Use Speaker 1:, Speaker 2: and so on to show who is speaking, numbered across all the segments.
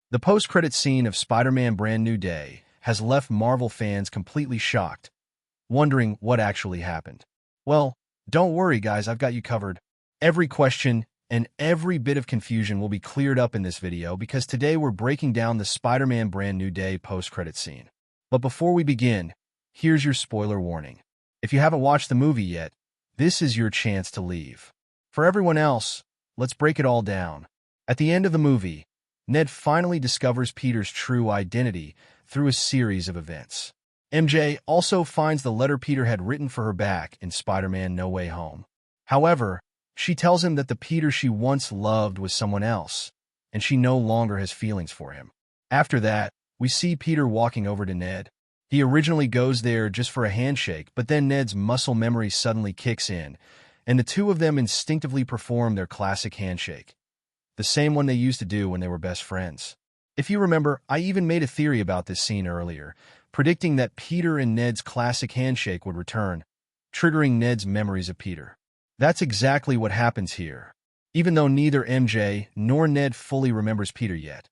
Speaker 1: The post-credit scene of Spider-Man Brand New Day has left Marvel fans completely shocked, wondering what actually happened. Well, don't worry guys, I've got you covered. Every question and every bit of confusion will be cleared up in this video because today we're breaking down the Spider-Man Brand New Day post-credit scene. But before we begin, here's your spoiler warning. If you haven't watched the movie yet, this is your chance to leave. For everyone else, let's break it all down. At the end of the movie, Ned finally discovers Peter's true identity through a series of events. MJ also finds the letter Peter had written for her back in Spider-Man No Way Home. However, she tells him that the Peter she once loved was someone else, and she no longer has feelings for him. After that, we see Peter walking over to Ned. He originally goes there just for a handshake, but then Ned's muscle memory suddenly kicks in, and the two of them instinctively perform their classic handshake, the same one they used to do when they were best friends. If you remember, I even made a theory about this scene earlier, predicting that Peter and Ned's classic handshake would return, triggering Ned's memories of Peter. That's exactly what happens here. Even though neither MJ nor Ned fully remembers Peter yet,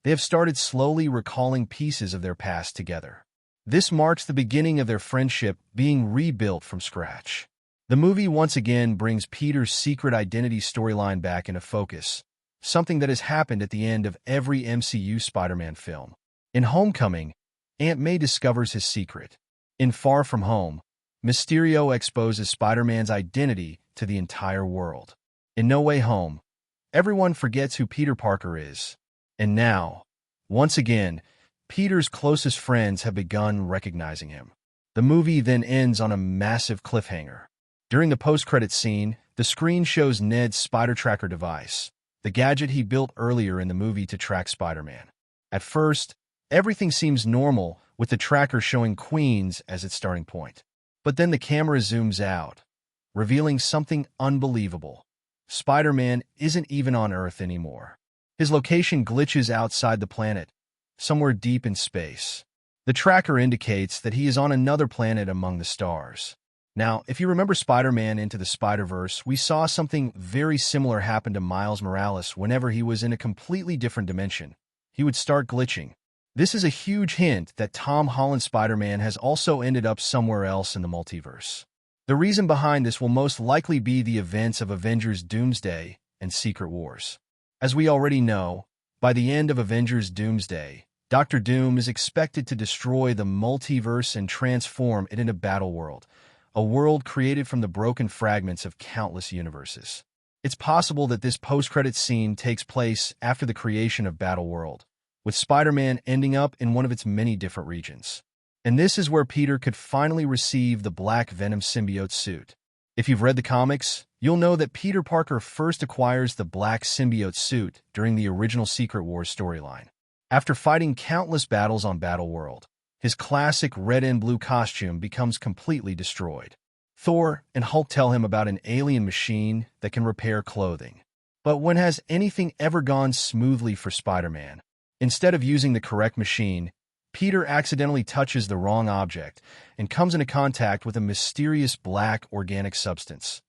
Speaker 1: they have started slowly recalling pieces of their past together. This marks the beginning of their friendship being rebuilt from scratch. The movie once again brings Peter's secret identity storyline back into focus, something that has happened at the end of every MCU Spider-Man film. In Homecoming, Aunt May discovers his secret. In Far From Home, Mysterio exposes Spider-Man's identity to the entire world. In No Way Home, everyone forgets who Peter Parker is. And now, once again, Peter's closest friends have begun recognizing him. The movie then ends on a massive cliffhanger. During the post-credits scene, the screen shows Ned's Spider Tracker device, the gadget he built earlier in the movie to track Spider-Man. At first, everything seems normal, with the tracker showing Queens as its starting point. But then the camera zooms out, revealing something unbelievable. Spider-Man isn't even on Earth anymore. His location glitches outside the planet, somewhere deep in space. The tracker indicates that he is on another planet among the stars. Now, if you remember Spider-Man Into the Spider-Verse, we saw something very similar happen to Miles Morales whenever he was in a completely different dimension. He would start glitching. This is a huge hint that Tom Holland Spider-Man has also ended up somewhere else in the multiverse. The reason behind this will most likely be the events of Avengers Doomsday and Secret Wars. As we already know, by the end of Avengers Doomsday, Dr. Doom is expected to destroy the multiverse and transform it into Battleworld, a world created from the broken fragments of countless universes. It's possible that this post-credits scene takes place after the creation of Battleworld, with Spider-Man ending up in one of its many different regions. And this is where Peter could finally receive the Black Venom Symbiote Suit. If you've read the comics, you'll know that Peter Parker first acquires the Black Symbiote Suit during the original Secret Wars storyline. After fighting countless battles on Battleworld, his classic red and blue costume becomes completely destroyed. Thor and Hulk tell him about an alien machine that can repair clothing. But when has anything ever gone smoothly for Spider-Man? Instead of using the correct machine, Peter accidentally touches the wrong object and comes into contact with a mysterious black organic substance,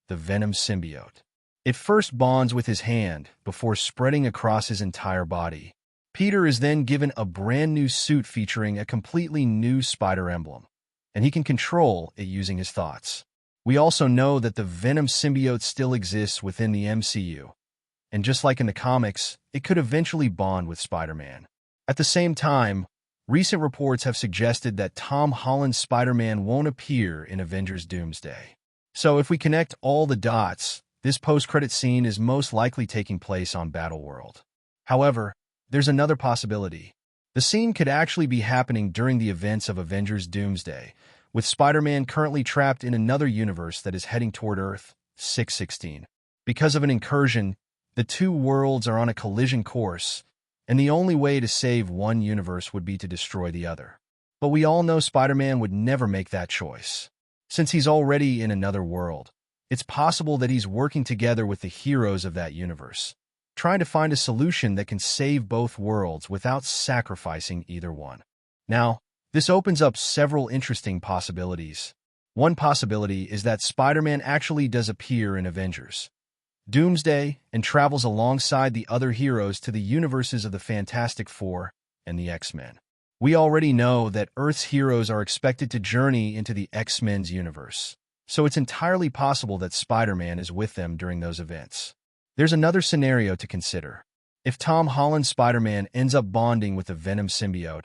Speaker 1: the Venom Symbiote. It first bonds with his hand before spreading across his entire body. Peter is then given a brand new suit featuring a completely new spider emblem, and he can control it using his thoughts. We also know that the Venom Symbiote still exists within the MCU, and just like in the comics, it could eventually bond with Spider-Man. At the same time, recent reports have suggested that Tom Holland's Spider-Man won't appear in Avengers Doomsday. So if we connect all the dots, this post-credit scene is most likely taking place on Battleworld. However, there's another possibility. The scene could actually be happening during the events of Avengers Doomsday, with Spider-Man currently trapped in another universe that is heading toward Earth 616. Because of an incursion, the two worlds are on a collision course, and the only way to save one universe would be to destroy the other. But we all know Spider-Man would never make that choice. Since he's already in another world, it's possible that he's working together with the heroes of that universe, trying to find a solution that can save both worlds without sacrificing either one. Now, this opens up several interesting possibilities. One possibility is that Spider-Man actually does appear in Avengers, Doomsday and travels alongside the other heroes to the universes of the Fantastic Four and the X-Men. We already know that Earth's heroes are expected to journey into the X-Men's universe, so it's entirely possible that Spider-Man is with them during those events. There's another scenario to consider. If Tom Holland's Spider-Man ends up bonding with the Venom symbiote,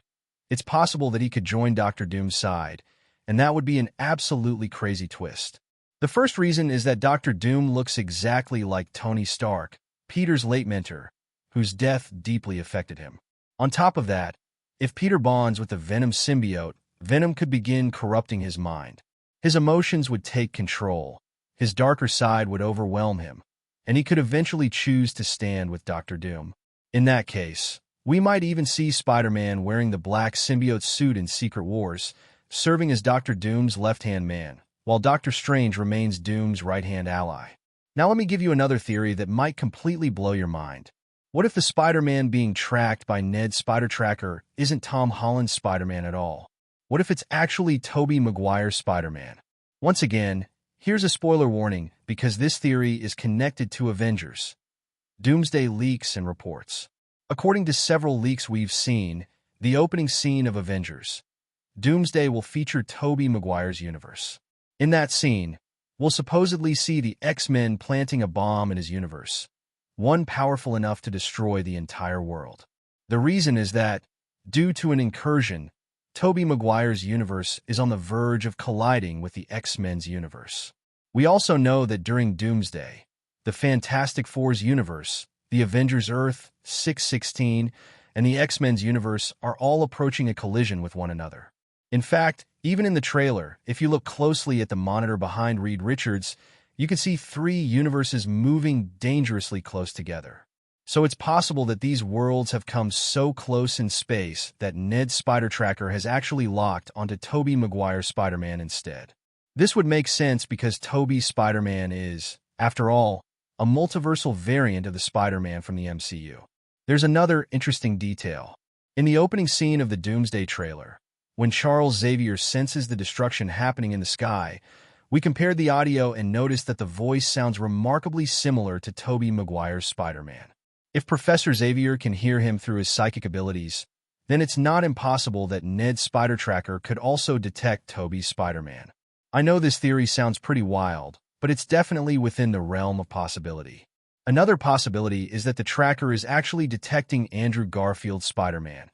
Speaker 1: it's possible that he could join Dr. Doom's side, and that would be an absolutely crazy twist. The first reason is that Dr. Doom looks exactly like Tony Stark, Peter's late mentor, whose death deeply affected him. On top of that, if Peter bonds with the Venom symbiote, Venom could begin corrupting his mind. His emotions would take control, his darker side would overwhelm him, and he could eventually choose to stand with Dr. Doom. In that case, we might even see Spider-Man wearing the black symbiote suit in Secret Wars, serving as Dr. Doom's left-hand man, while Doctor Strange remains Doom's right-hand ally. Now let me give you another theory that might completely blow your mind. What if the Spider-Man being tracked by Ned's Spider-Tracker isn't Tom Holland's Spider-Man at all? What if it's actually Tobey Maguire's Spider-Man? Once again, here's a spoiler warning because this theory is connected to Avengers. Doomsday leaks and reports. According to several leaks we've seen, the opening scene of Avengers, Doomsday will feature Tobey Maguire's universe. In that scene, we'll supposedly see the X-Men planting a bomb in his universe, one powerful enough to destroy the entire world. The reason is that, due to an incursion, Tobey Maguire's universe is on the verge of colliding with the X-Men's universe. We also know that during Doomsday, the Fantastic Four's universe, the Avengers Earth 616, and the X-Men's universe are all approaching a collision with one another. In fact, even in the trailer, if you look closely at the monitor behind Reed Richards, you can see three universes moving dangerously close together. So it's possible that these worlds have come so close in space that Ned's Spider-Tracker has actually locked onto Tobey Maguire's Spider-Man instead. This would make sense because Tobey's Spider-Man is, after all, a multiversal variant of the Spider-Man from the MCU. There's another interesting detail. In the opening scene of the Doomsday trailer, when Charles Xavier senses the destruction happening in the sky, we compared the audio and noticed that the voice sounds remarkably similar to Tobey Maguire's Spider-Man. If Professor Xavier can hear him through his psychic abilities, then it's not impossible that Ned's Spider-Tracker could also detect Tobey's Spider-Man. I know this theory sounds pretty wild, but it's definitely within the realm of possibility. Another possibility is that the tracker is actually detecting Andrew Garfield's Spider-Man,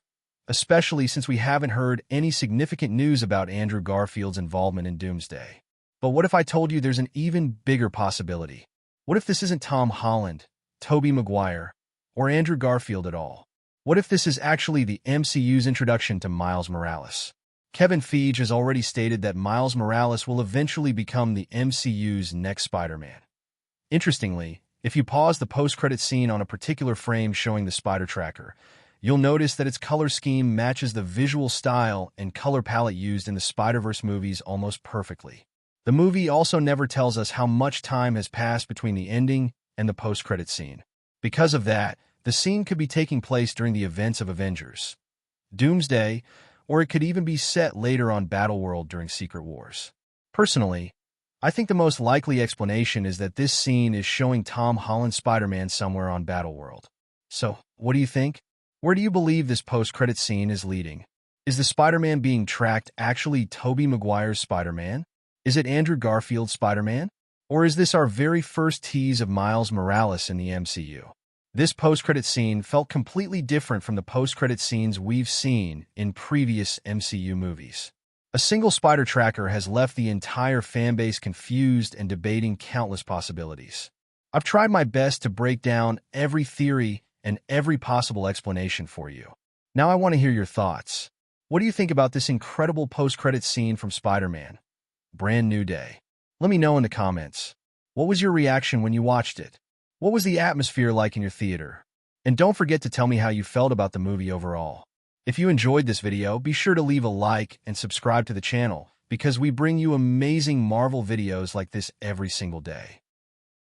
Speaker 1: especially since we haven't heard any significant news about Andrew Garfield's involvement in Doomsday. But what if I told you there's an even bigger possibility? What if this isn't Tom Holland, Tobey Maguire, or Andrew Garfield at all? What if this is actually the MCU's introduction to Miles Morales? Kevin Feige has already stated that Miles Morales will eventually become the MCU's next Spider-Man. Interestingly, if you pause the post-credit scene on a particular frame showing the Spider-Tracker, you'll notice that its color scheme matches the visual style and color palette used in the Spider-Verse movies almost perfectly. The movie also never tells us how much time has passed between the ending and the post-credit scene. Because of that, the scene could be taking place during the events of Avengers, Doomsday, or it could even be set later on Battleworld during Secret Wars. Personally, I think the most likely explanation is that this scene is showing Tom Holland's Spider-Man somewhere on Battleworld. So, what do you think? Where do you believe this post-credit scene is leading? Is the Spider-Man being tracked actually Tobey Maguire's Spider-Man? Is it Andrew Garfield's Spider-Man? Or is this our very first tease of Miles Morales in the MCU? This post-credit scene felt completely different from the post-credit scenes we've seen in previous MCU movies. A single Spider-Tracker has left the entire fanbase confused and debating countless possibilities. I've tried my best to break down every theory and every possible explanation for you. Now I want to hear your thoughts. What do you think about this incredible post-credit scene from Spider-Man: Brand New Day? Let me know in the comments. What was your reaction when you watched it? What was the atmosphere like in your theater? And don't forget to tell me how you felt about the movie overall. If you enjoyed this video, be sure to leave a like and subscribe to the channel because we bring you amazing Marvel videos like this every single day.